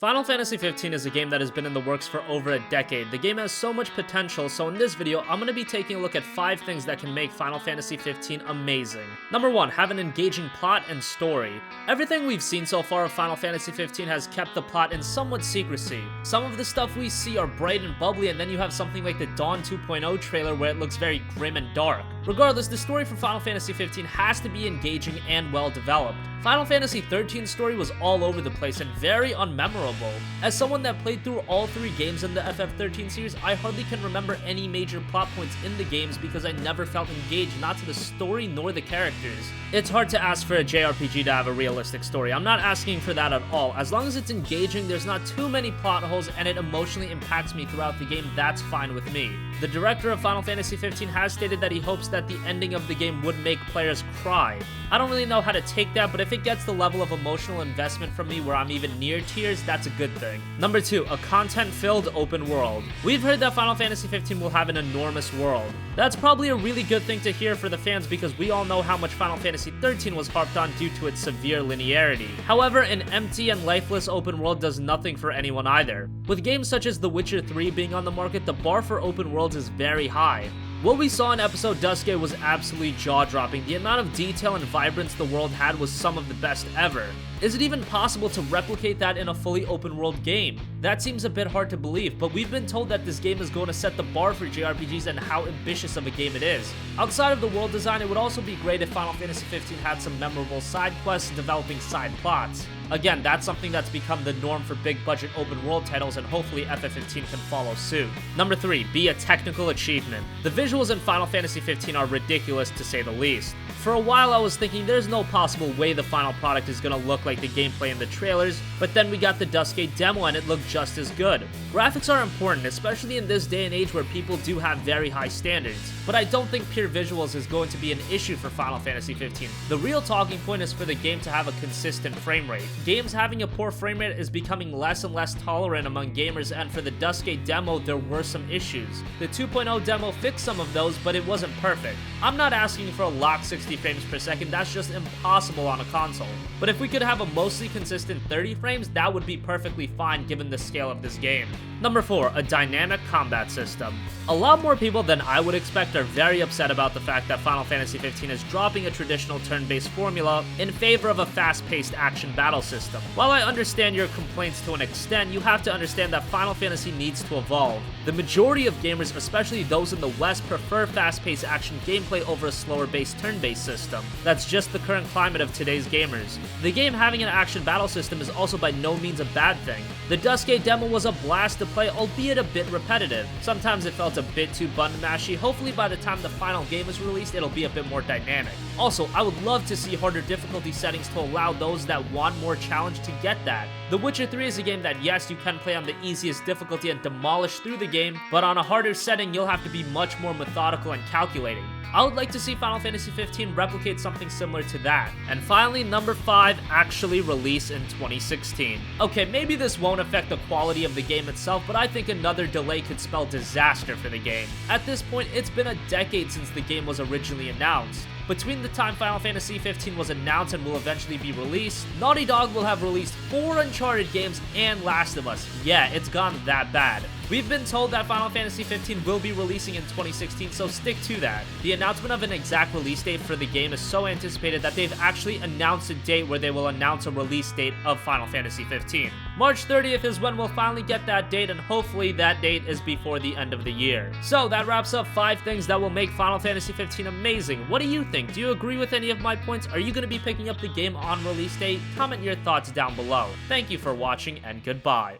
Final Fantasy 15 is a game that has been in the works for over a decade. The game has so much potential, so in this video, I'm going to be taking a look at 5 things that can make Final Fantasy 15 amazing. Number 1, have an engaging plot and story. Everything we've seen so far of Final Fantasy 15 has kept the plot in somewhat secrecy. Some of the stuff we see are bright and bubbly, and then you have something like the Dawn 2.0 trailer where it looks very grim and dark. Regardless, the story for Final Fantasy 15 has to be engaging and well developed. Final Fantasy 13's story was all over the place and very unmemorable. As someone that played through all 3 games in the FF13 series, I hardly can remember any major plot points in the games because I never felt engaged, not to the story nor the characters. It's hard to ask for a JRPG to have a realistic story. I'm not asking for that at all. As long as it's engaging, there's not too many plot holes, and it emotionally impacts me throughout the game, that's fine with me. The director of Final Fantasy 15 has stated that he hopes that the ending of the game would make players cry. I don't really know how to take that, but if it gets the level of emotional investment from me where I'm even near tears, that's a good thing. Number 2, a content-filled open world. We've heard that Final Fantasy 15 will have an enormous world. That's probably a really good thing to hear for the fans because we all know how much Final Fantasy 13 was harped on due to its severe linearity. However, an empty and lifeless open world does nothing for anyone either. With games such as The Witcher 3 being on the market, the bar for open worlds is very high. What we saw in episode Duscae was absolutely jaw-dropping. The amount of detail and vibrance the world had was some of the best ever. Is it even possible to replicate that in a fully open world game? That seems a bit hard to believe, but we've been told that this game is going to set the bar for JRPGs and how ambitious of a game it is. Outside of the world design, it would also be great if Final Fantasy 15 had some memorable side quests developing side plots. Again, that's something that's become the norm for big budget open world titles, and hopefully FF15 can follow suit. Number 3, be a technical achievement. The visuals in Final Fantasy 15 are ridiculous to say the least. For a while I was thinking there's no possible way the final product is gonna look like the gameplay in the trailers, but then we got the Duscae demo and it looked just as good. Graphics are important, especially in this day and age where people do have very high standards, but I don't think pure visuals is going to be an issue for Final Fantasy 15. The real talking point is for the game to have a consistent frame rate. Games having a poor frame rate is becoming less and less tolerant among gamers, and for the Duscae demo there were some issues. The 2.0 demo fixed some of those, but it wasn't perfect. I'm not asking for a locked 60 frames per second, that's just impossible on a console. But if we could have a mostly consistent 30 frames, that would be perfectly fine given the scale of this game. Number 4, a dynamic combat system. A lot more people than I would expect are very upset about the fact that Final Fantasy 15 is dropping a traditional turn-based formula in favor of a fast-paced action battle system. While I understand your complaints to an extent, you have to understand that Final Fantasy needs to evolve. The majority of gamers, especially those in the West, prefer fast-paced action gameplay over a slower-based turn-based system. That's just the current climate of today's gamers. The game having an action battle system is also by no means a bad thing. The Duscae demo was a blast to play, albeit a bit repetitive. Sometimes it felt a bit too button-mashy. Hopefully by the time the final game is released, it'll be a bit more dynamic. Also, I would love to see harder difficulty settings to allow those that want more challenge to get that. The Witcher 3 is a game that, yes, you can play on the easiest difficulty and demolish through the game, but on a harder setting, you'll have to be much more methodical and calculating. I would like to see Final Fantasy 15 replicate something similar to that. And finally, number 5, actually release in 2016. Okay, maybe this won't affect the quality of the game itself, but I think another delay could spell disaster for the game. At this point, it's been a decade since the game was originally announced. Between the time Final Fantasy 15 was announced and will eventually be released, Naughty Dog will have released 4 Uncharted games and Last of Us. Yeah, it's gone that bad. We've been told that Final Fantasy 15 will be releasing in 2016, so stick to that. The announcement of an exact release date for the game is so anticipated that they've actually announced a date where they will announce a release date of Final Fantasy 15. March 30th is when we'll finally get that date, and hopefully that date is before the end of the year. So that wraps up 5 things that will make Final Fantasy 15 amazing. What do you think? Do you agree with any of my points? Are you going to be picking up the game on release date? Comment your thoughts down below. Thank you for watching, and goodbye.